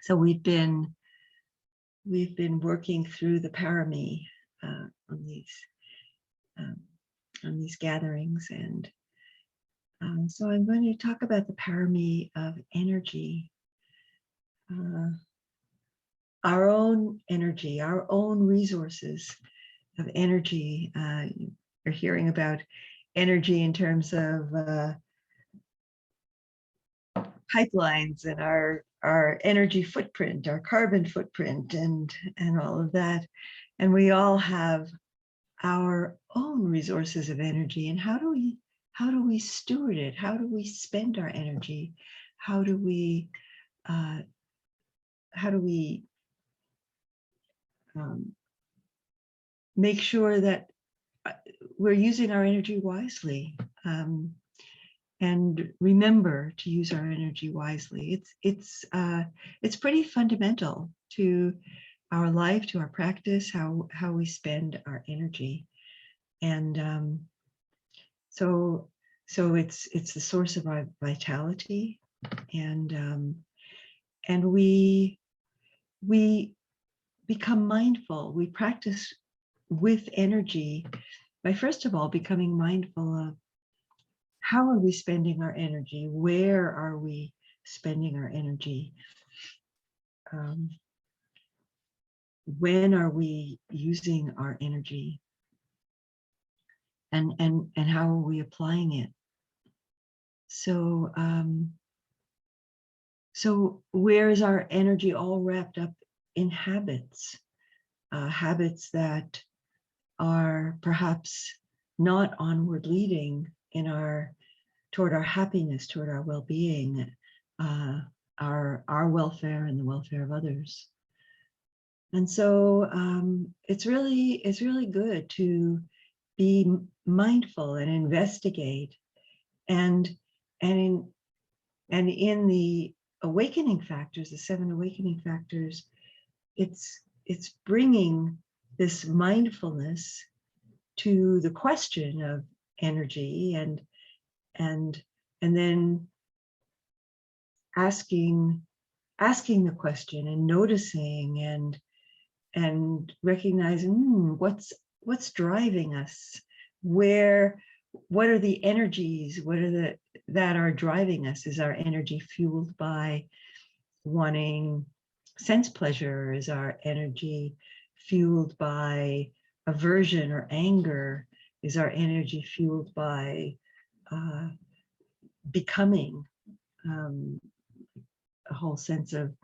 So we've been working through the Parame on these gatherings, and so I'm going to talk about the Parame of Energy, our own energy, our own resources of energy. You're hearing about energy in terms of pipelines and our energy footprint, our carbon footprint, and all of that. And we all have our own resources of energy. And how do we steward it? How do we spend our energy? How do we make sure that we're using our energy wisely? And remember to use our energy wisely. It's pretty fundamental to our life, to our practice, how we spend our energy, and so it's the source of our vitality, and we become mindful. We practice with energy by, first of all, becoming mindful of how are we spending our energy? Where are we spending our energy? When are we using our energy? And how are we applying it? So where is our energy all wrapped up in habits? Habits that are perhaps not onward leading toward our happiness, toward our well-being, our welfare and the welfare of others. And so it's really good to be mindful and investigate, and in the awakening factors, the 7 awakening factors, it's bringing this mindfulness to the question of energy, and then asking the question and noticing and recognizing what's driving us, what are the energies, that are driving us? Is our energy fueled by wanting sense pleasure? Is our energy fueled by aversion or anger? Is our energy fueled by becoming, a whole sense of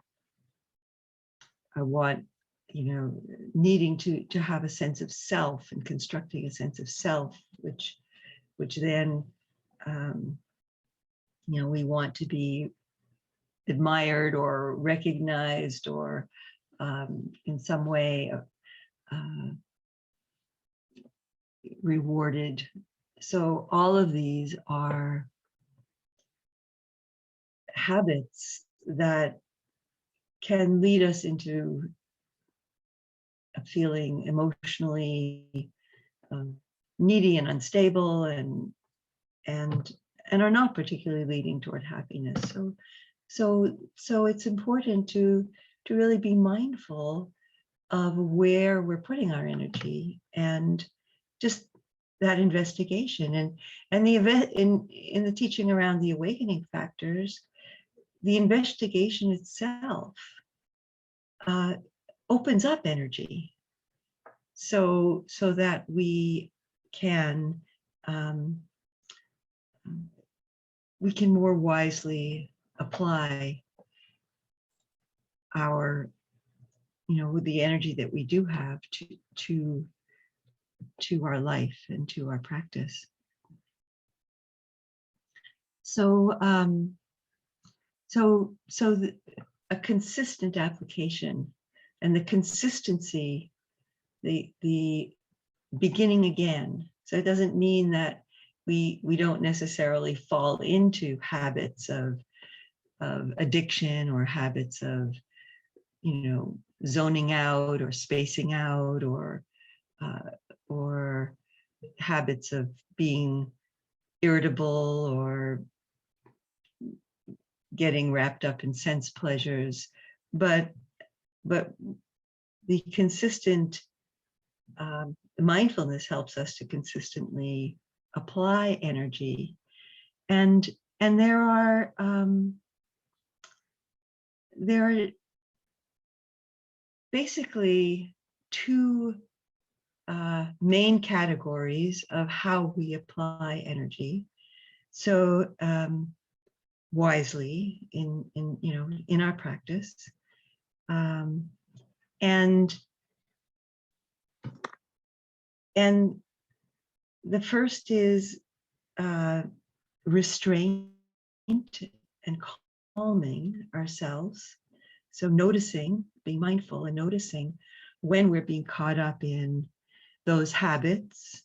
needing to have a sense of self and constructing a sense of self, which then we want to be admired or recognized, or in some way rewarded. So all of these are habits that can lead us into a feeling emotionally needy and unstable, and are not particularly leading toward happiness. So it's important to really be mindful of where we're putting our energy, and just that investigation, and the event in the teaching around the awakening factors, the investigation itself opens up energy, so that we can more wisely apply our, with the energy that we do have to our life and to our practice. So a consistent application, and the consistency, the beginning again. So it doesn't mean that we don't necessarily fall into habits of addiction, or habits of zoning out or spacing out, or habits of being irritable or getting wrapped up in sense pleasures. but the consistent mindfulness helps us to consistently apply energy, and there are basically two main categories of how we apply energy. So wisely in our practice, and the first is restraint and calming ourselves. So noticing, being mindful and noticing when we're being caught up in those habits,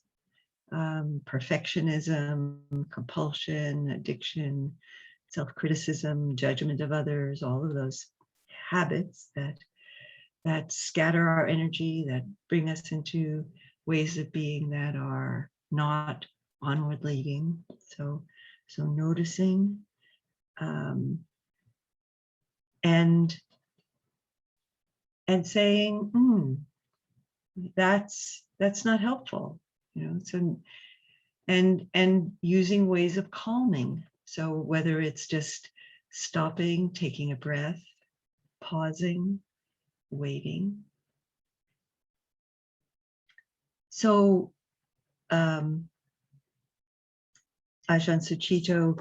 perfectionism, compulsion, addiction, self-criticism, judgment of others, all of those habits that scatter our energy, that bring us into ways of being that are not onward leading. So noticing, and saying, that's not helpful, So and using ways of calming. So whether it's just stopping, taking a breath, pausing, waiting. So Ajahn Suchito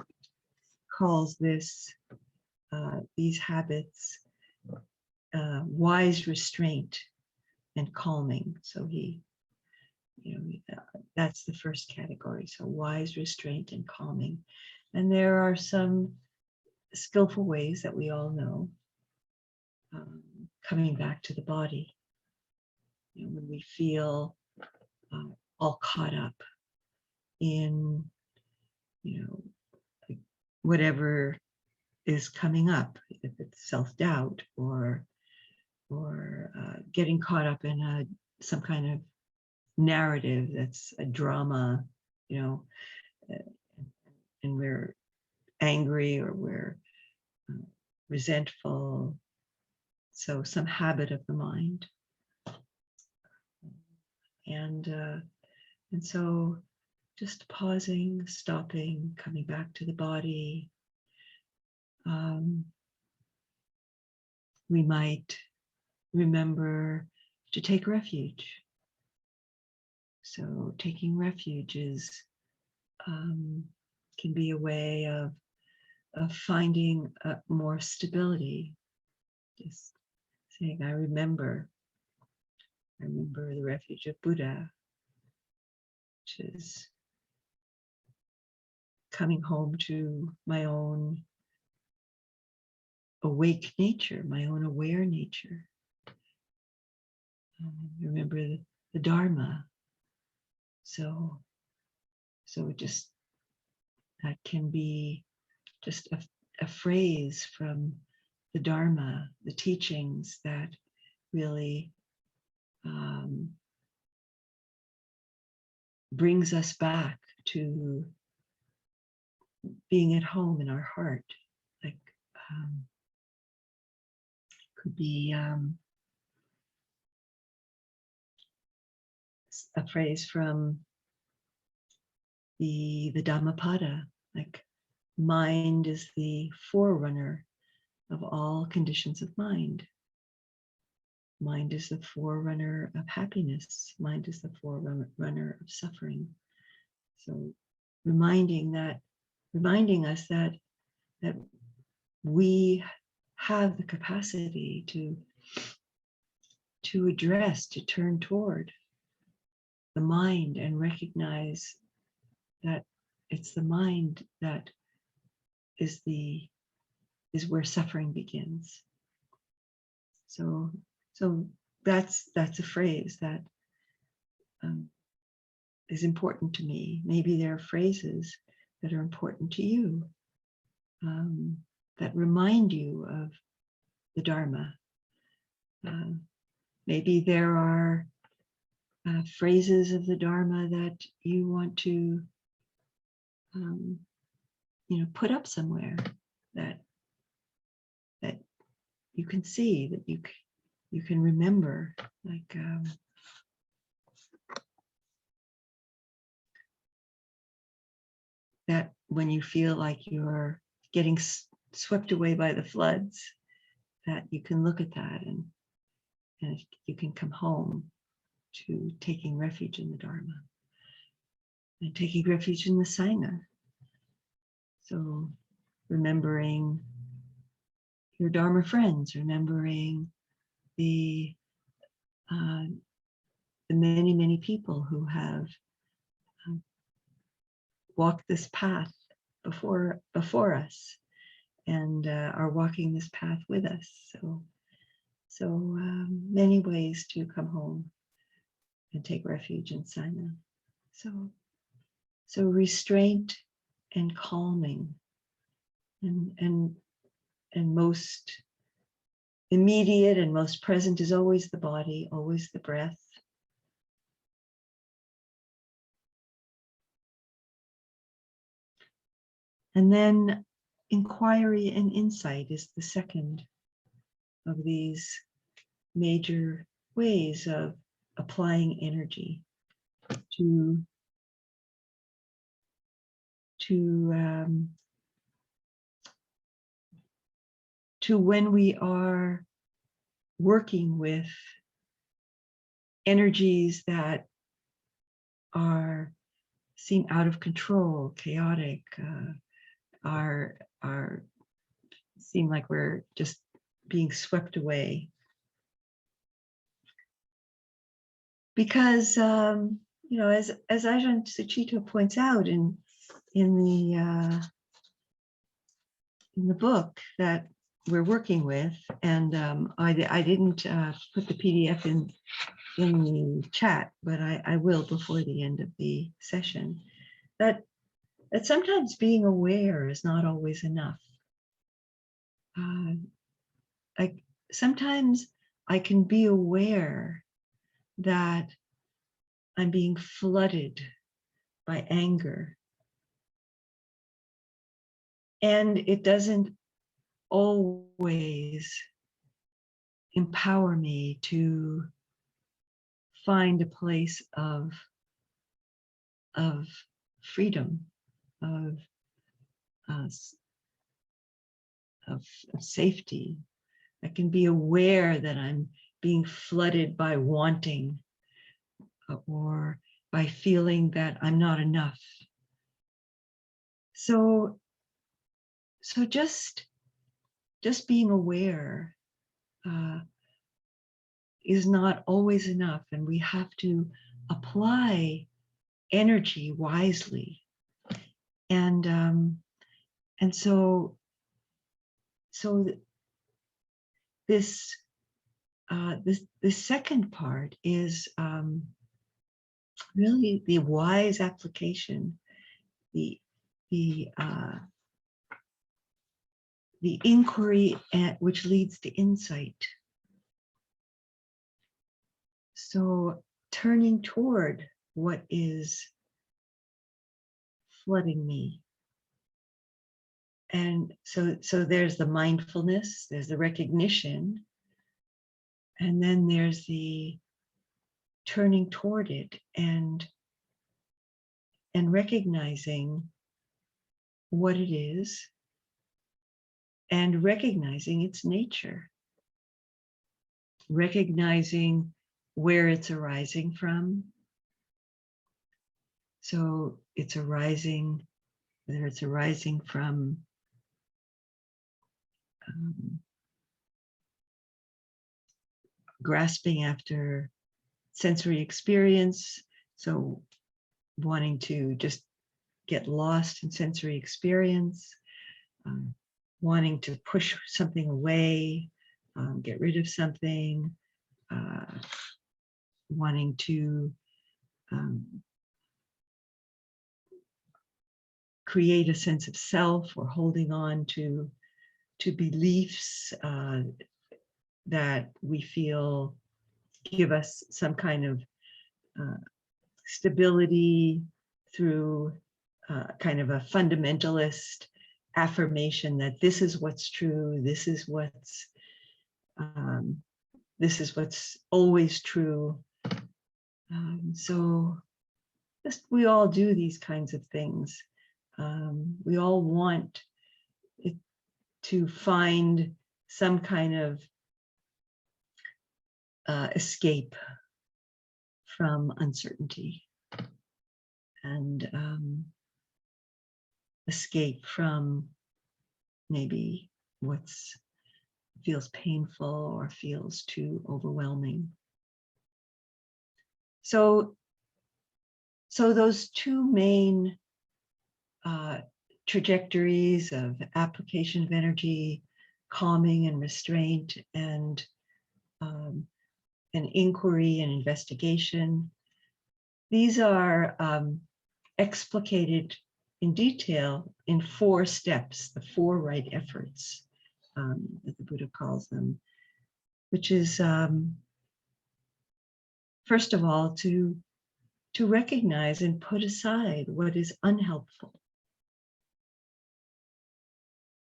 calls these habits wise restraint and calming. So that's the first category. So wise restraint and calming. And there are some skillful ways that we all know, coming back to the body. When we feel all caught up in, whatever is coming up, if it's self-doubt or getting caught up in some kind of narrative that's a drama, and we're angry or we're resentful. So some habit of the mind, and so just pausing, stopping, coming back to the body. We might remember to take refuge. So taking refuge can be a way of finding more stability. Just saying, I remember the refuge of Buddha, which is coming home to my own awake nature, my own aware nature. Remember the Dharma. So just that can be just a phrase from the Dharma, the teachings that really brings us back to being at home in our heart. Like could be a phrase from the Dhammapada, like mind is the forerunner of all conditions of mind. Mind is the forerunner of happiness. Mind is the forerunner of suffering. So reminding us that we have the capacity to address, to turn toward the mind and recognize that it's the mind that is where suffering begins. So that's a phrase that is important to me. Maybe there are phrases that are important to you, that remind you of the Dharma. Maybe there are phrases of the Dharma that you want to put up somewhere that you can see, that you can remember, like that when you feel like you're getting swept away by the floods, that you can look at that and you can come home to taking refuge in the Dharma and taking refuge in the Sangha. So remembering your Dharma friends, remembering the many, many people who have walked this path before us and are walking this path with us. So many ways to come home and take refuge in Sangha. So restraint and calming, and most immediate and most present is always the body, always the breath. And then inquiry and insight is the second of these major ways of applying energy to when we are working with energies that seem out of control, chaotic, seem like we're just being swept away. Because as Ajahn Sucitto points out in the book that we're working with, and I didn't put the PDF in the chat, but I will before the end of the session, that sometimes being aware is not always enough. Sometimes I can be aware that I'm being flooded by anger, and it doesn't always empower me to find a place of freedom, of safety. I can be aware that I'm being flooded by wanting, or by feeling that I'm not enough. So just being aware is not always enough, and we have to apply energy wisely. And so this second part is really the wise application, the inquiry which leads to insight. So turning toward what is flooding me. And so there's the mindfulness, there's the recognition, and then there's the turning toward it and recognizing what it is and recognizing its nature, recognizing where it's arising from. So it's arising, whether it's arising from grasping after sensory experience, so wanting to just get lost in sensory experience, wanting to push something away, get rid of something, wanting to create a sense of self, or holding on to beliefs that we feel give us some kind of stability through kind of a fundamentalist affirmation that this is what's true, this is what's This is what's always true. So we all do these kinds of things. We all want it to find some kind of escape from uncertainty and escape from maybe what's feels painful or feels too overwhelming. So those two main trajectories of application of energy, calming and restraint, and an inquiry and investigation, these are explicated in detail in 4 steps, the 4 right efforts that the Buddha calls them, which is first of all to recognize and put aside what is unhelpful.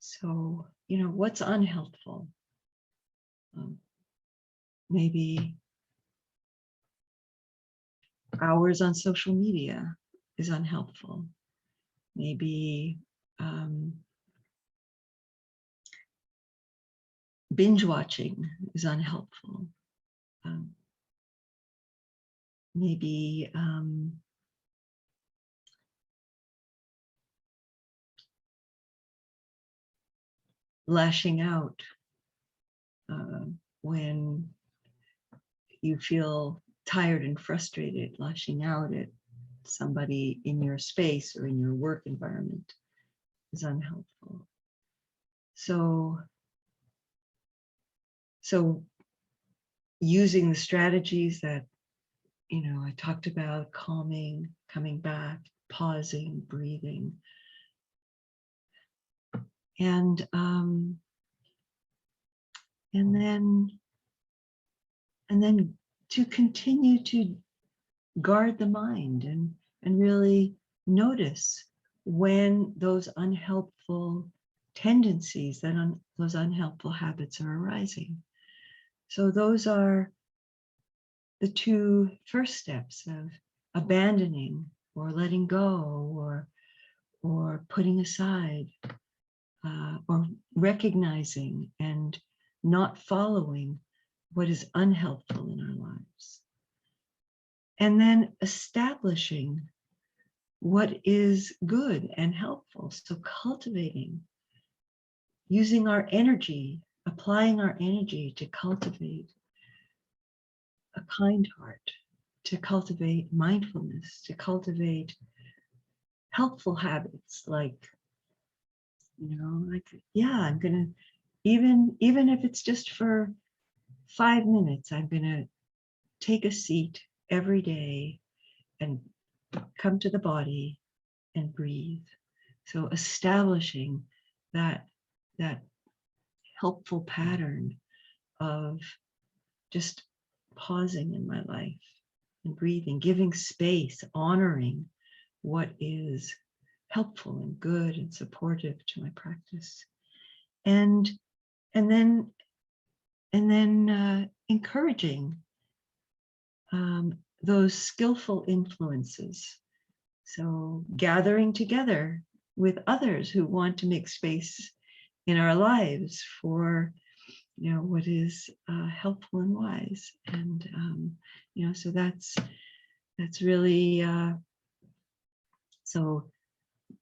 So, what's unhelpful? Maybe hours on social media is unhelpful. Maybe binge watching is unhelpful. Maybe lashing out when you feel tired and frustrated, lashing out at somebody in your space or in your work environment is unhelpful. So using the strategies that I talked about, calming, coming back, pausing, breathing, and then to continue to guard the mind and really notice when those unhelpful tendencies, those unhelpful habits are arising. So those are the 2 first steps of abandoning or letting go or putting aside or recognizing and not following what is unhelpful in our lives. And then establishing what is good and helpful. So cultivating, using our energy, applying our energy to cultivate a kind heart, to cultivate mindfulness, to cultivate helpful habits like, I'm gonna, even if it's just for 5 minutes, I'm gonna take a seat every day and come to the body and breathe. So establishing that helpful pattern of just pausing in my life and breathing, giving space, honoring what is helpful and good and supportive to my practice, and then encouraging those skillful influences. So gathering together with others who want to make space in our lives for what is helpful and wise, and so that's really so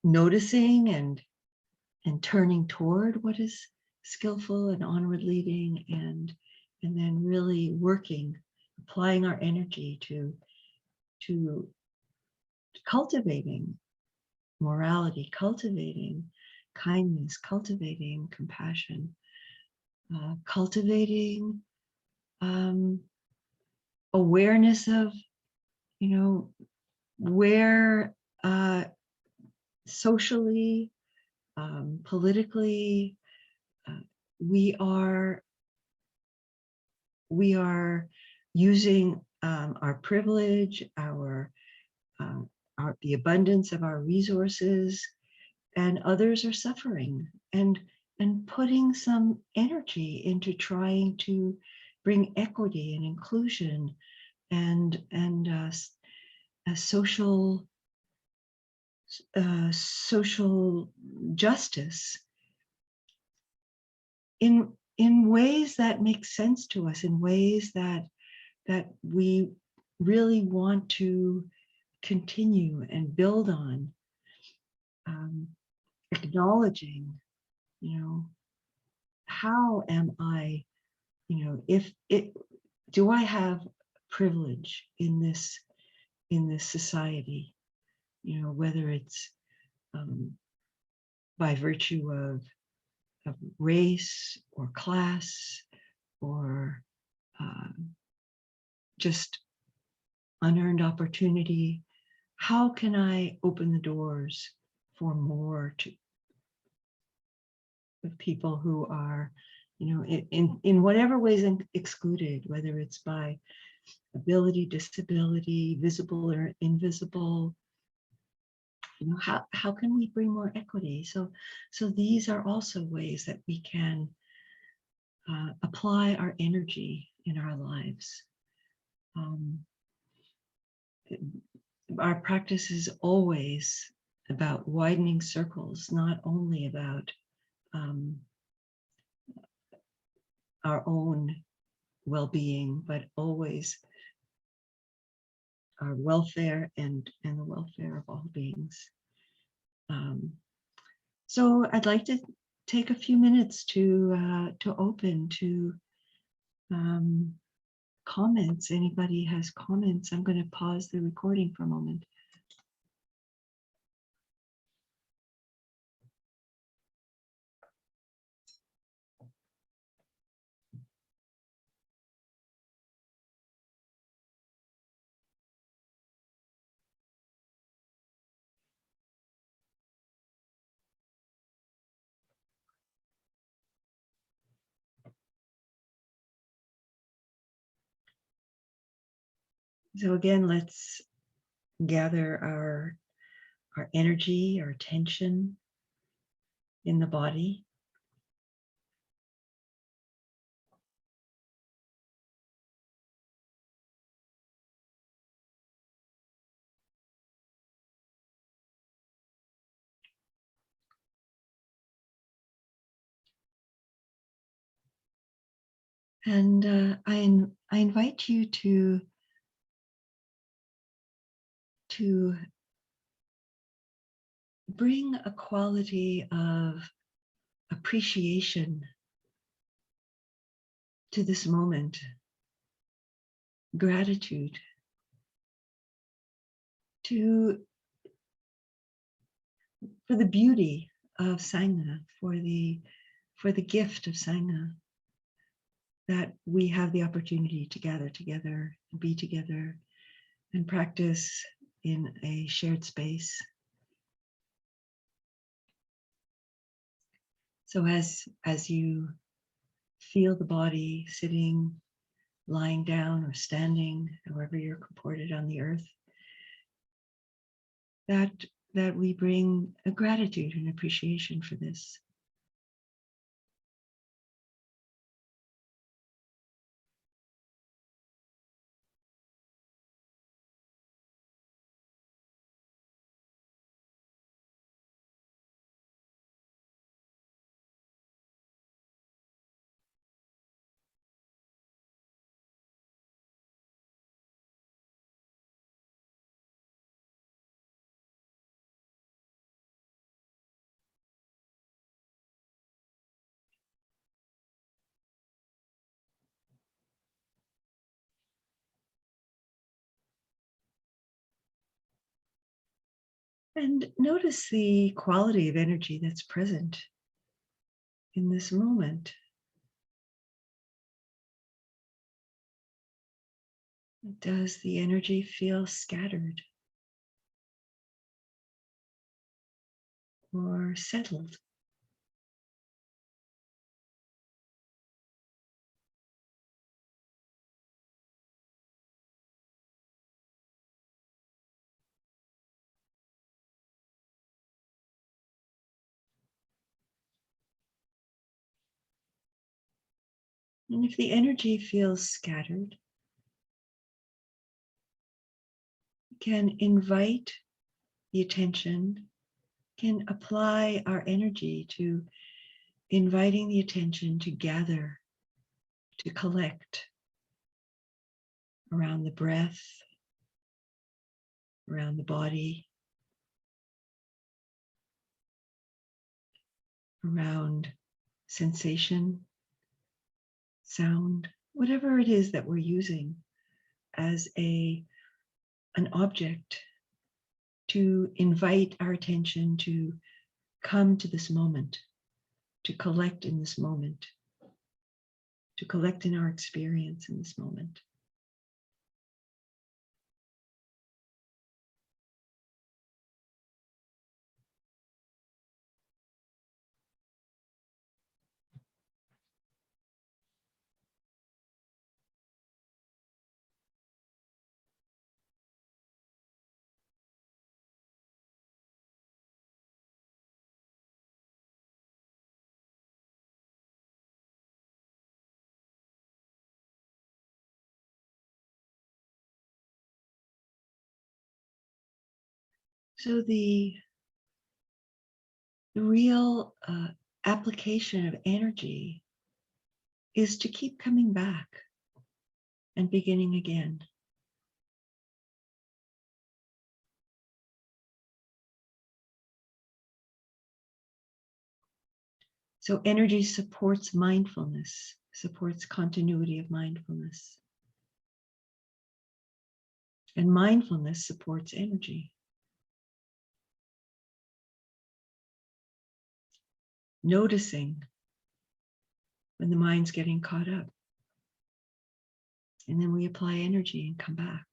noticing and turning toward what is skillful and onward leading, and then really working, applying our energy to cultivating morality, cultivating kindness, cultivating compassion, cultivating awareness of where socially, politically, we are using our privilege, the abundance of our resources, and others are suffering. And and putting some energy into trying to bring equity and inclusion and a social justice in ways that make sense to us, in ways that we really want to continue and build on, acknowledging, how am I, if it, do I have privilege in this society, whether it's by virtue of race or class or just unearned opportunity. How can I open the doors for more to people who are, in whatever ways excluded, whether it's by ability, disability, visible or invisible. How can we bring more equity? So these are also ways that we can apply our energy in our lives. Our practice is always about widening circles, not only about our own well-being, but always our welfare and the welfare of all beings. So I'd like to take a few minutes to open to comments. Anybody has comments? I'm going to pause the recording for a moment. So again, let's gather our energy, our attention in the body. And I invite you to bring a quality of appreciation to this moment, gratitude for the beauty of Sangha, for the gift of Sangha, that we have the opportunity to gather together, be together, and practice in a shared space. So as you feel the body sitting, lying down, or standing, however you're comported on the earth, that we bring a gratitude and appreciation for this. And notice the quality of energy that's present in this moment. Does the energy feel scattered or settled? And if the energy feels scattered, we can invite the attention, can apply our energy to inviting the attention to gather, to collect around the breath, around the body, around sensation, sound, whatever it is that we're using as an object to invite our attention to come to this moment, to collect in this moment, to collect in our experience in this moment. So the real application of energy is to keep coming back and beginning again. So energy supports mindfulness, supports continuity of mindfulness. And mindfulness supports energy. Noticing when the mind's getting caught up. And then we apply energy and come back.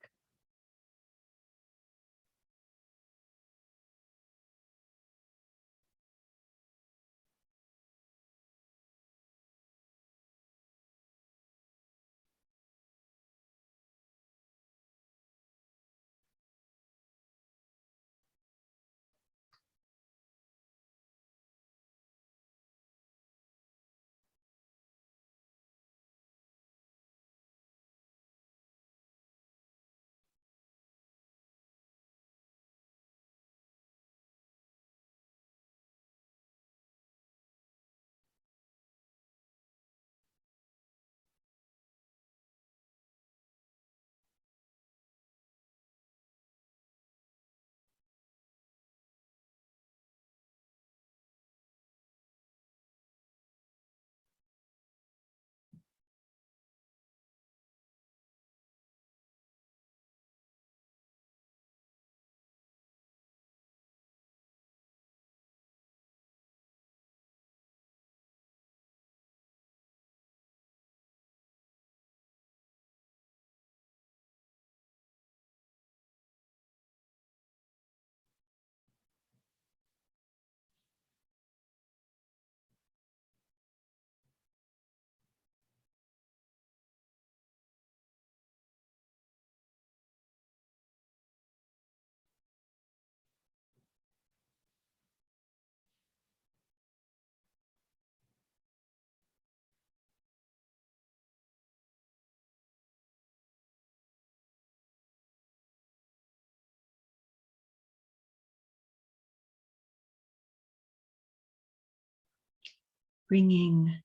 Bringing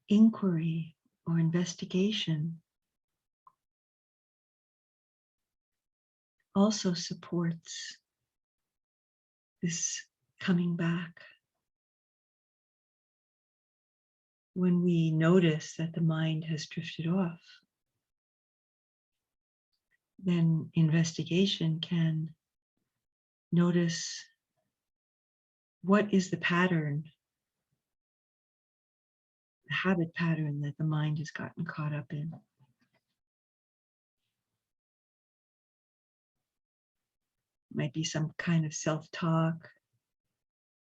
inquiry or investigation also supports this coming back. When we notice that the mind has drifted off, then investigation can notice what is the pattern, the habit pattern that the mind has gotten caught up in. Might be some kind of self-talk,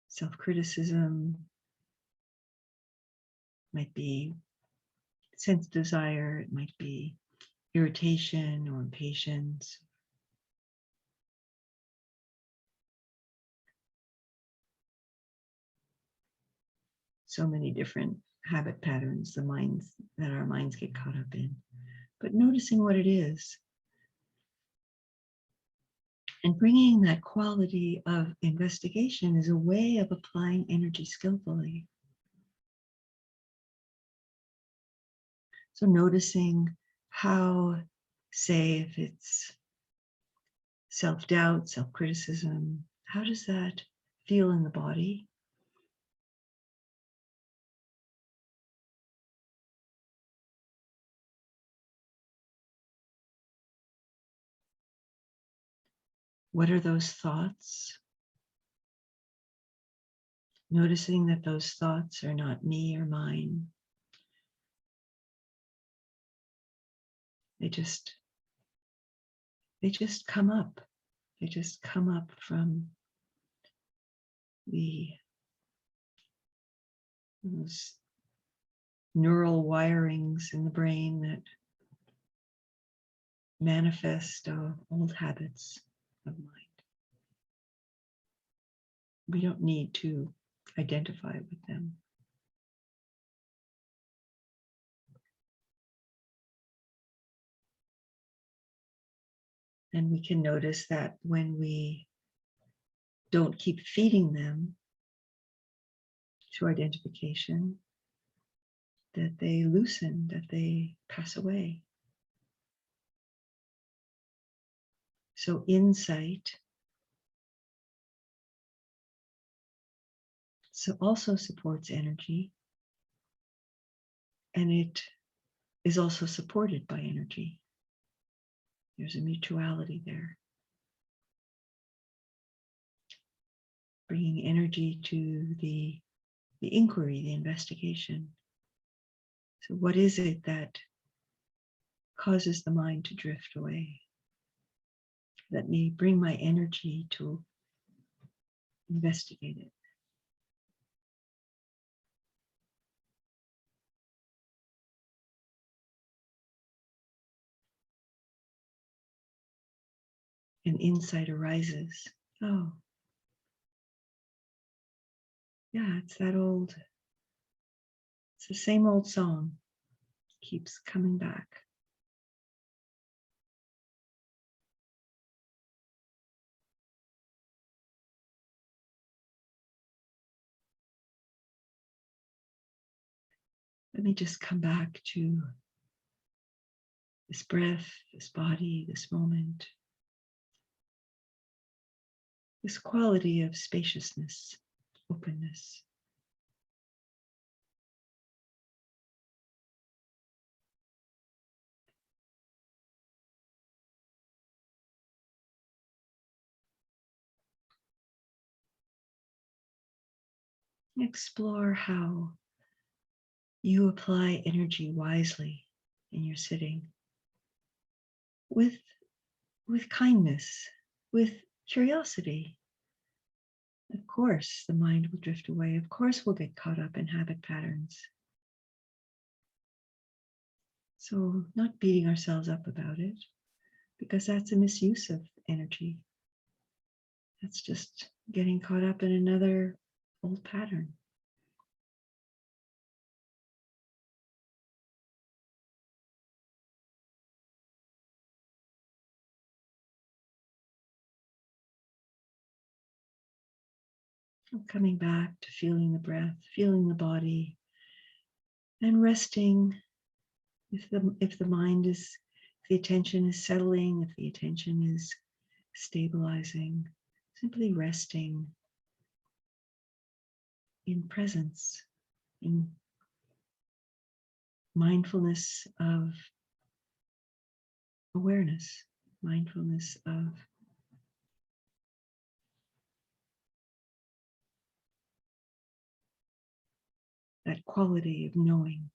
self-criticism, might be sense desire, it might be irritation or impatience. So many different habit patterns, the minds that our minds get caught up in, but noticing what it is and bringing that quality of investigation is a way of applying energy skillfully. So noticing how, say, if it's self-doubt, self-criticism, how does that feel in the body? What are those thoughts? Noticing that those thoughts are not me or mine. They just come up. They just come up from those neural wirings in the brain that manifest old habits of mind. We don't need to identify with them. And we can notice that when we don't keep feeding them to identification, that they loosen, that they pass away. So insight also supports energy, and it is also supported by energy. There's a mutuality there. Bringing energy to the inquiry, the investigation. So what is it that causes the mind to drift away? Let me bring my energy to investigate it. And insight arises. Oh, yeah, it's the same old song. Keeps coming back. Let me just come back to this breath, this body, this moment, this quality of spaciousness, openness. Explore how you apply energy wisely in your sitting with kindness, with curiosity. Of course, the mind will drift away. Of course, we'll get caught up in habit patterns. So not beating ourselves up about it, because that's a misuse of energy. That's just getting caught up in another old pattern. Coming back to feeling the breath, feeling the body, and resting. If the mind is, if the attention is settling, if the attention is stabilizing, simply resting in presence, in mindfulness of awareness, mindfulness of that quality of knowing.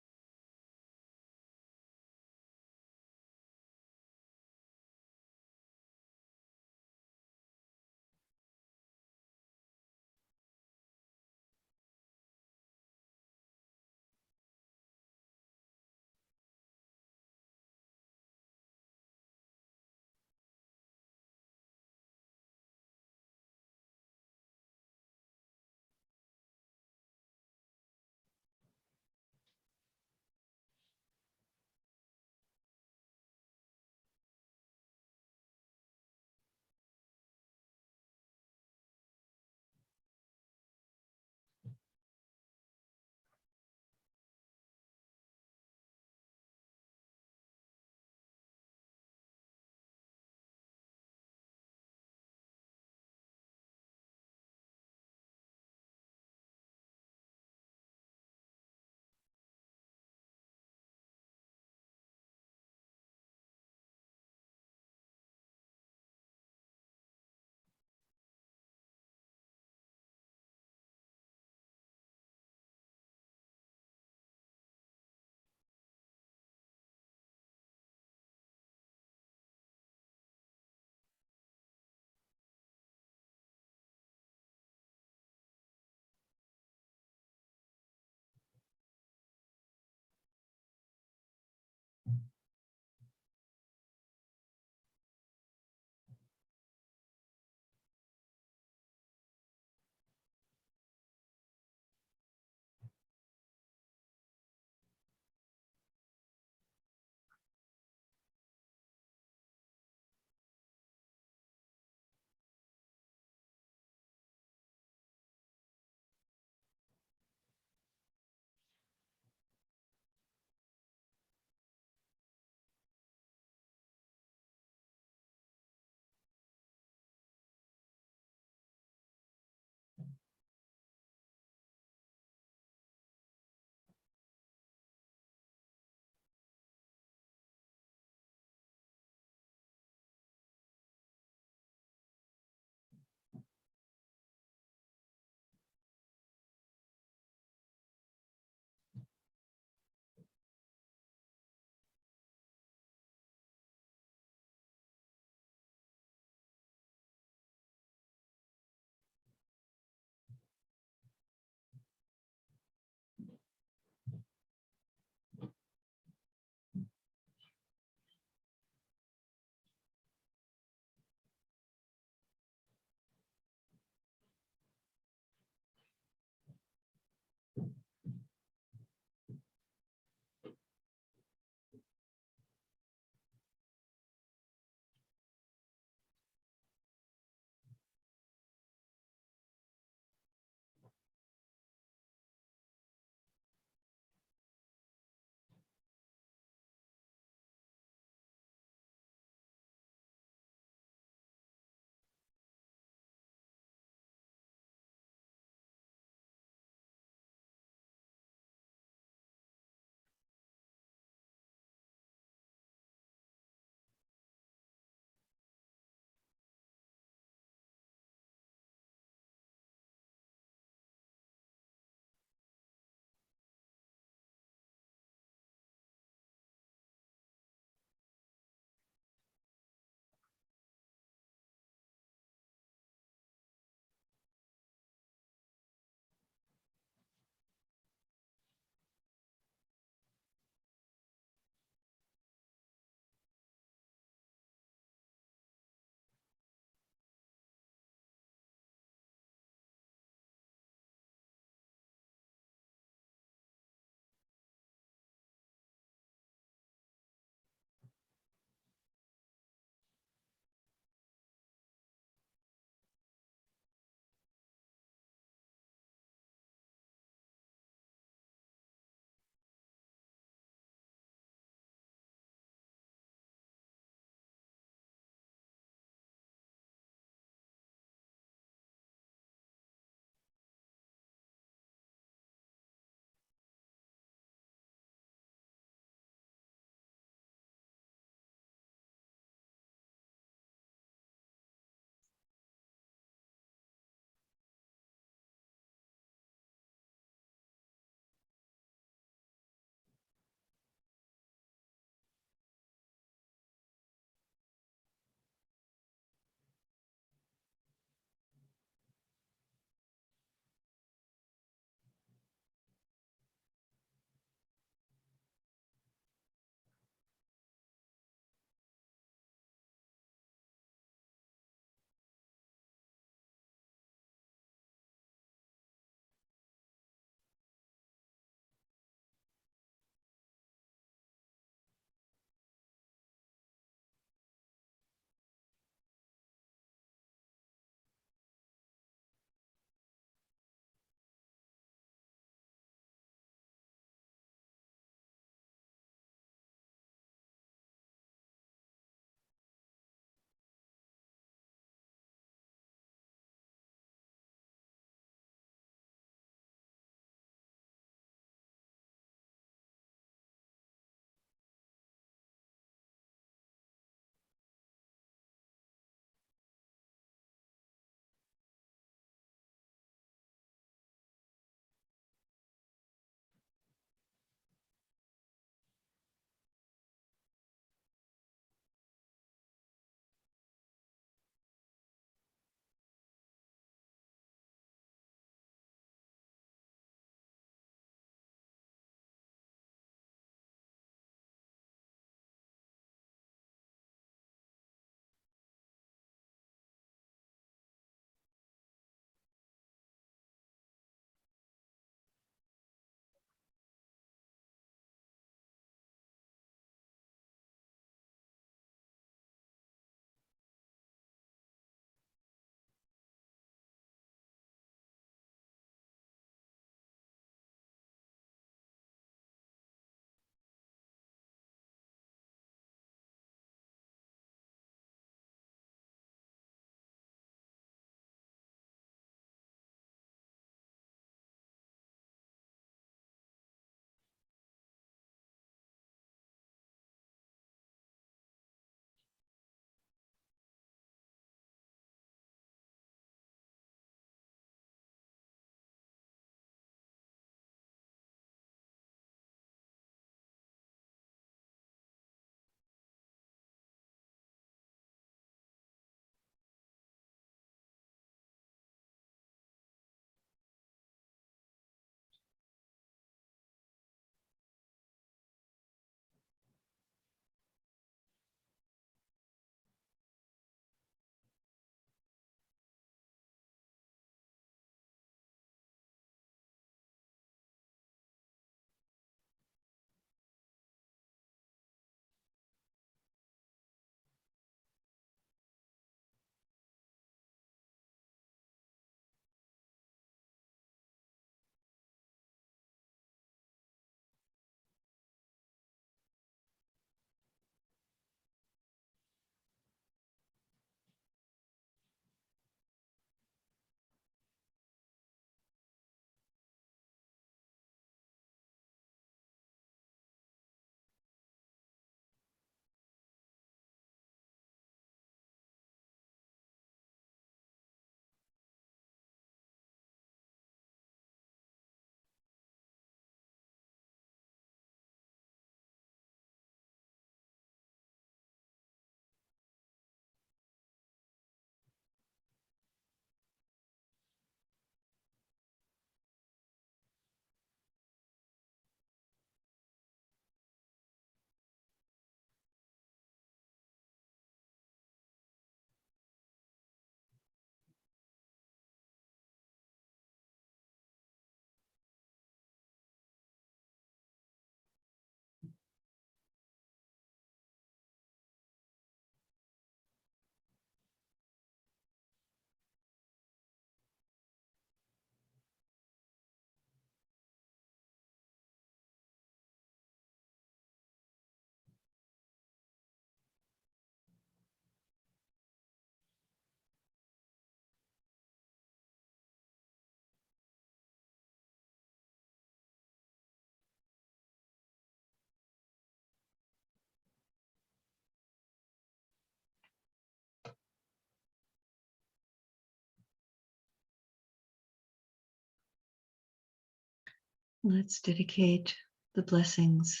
Let's dedicate the blessings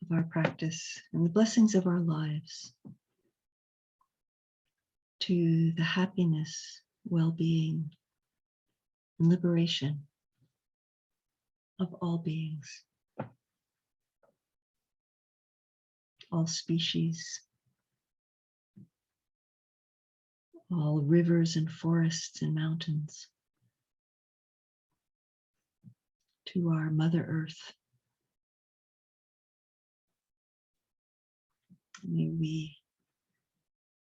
of our practice and the blessings of our lives to the happiness, well-being, and liberation of all beings, all species, all rivers and forests and mountains, to our Mother Earth. May we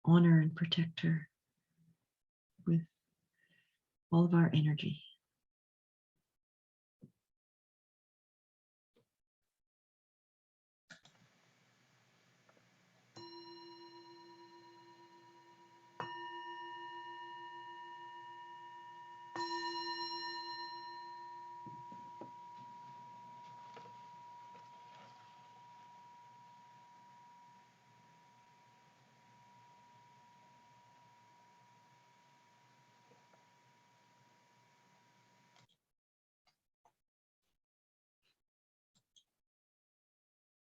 honor and protect her with all of our energy.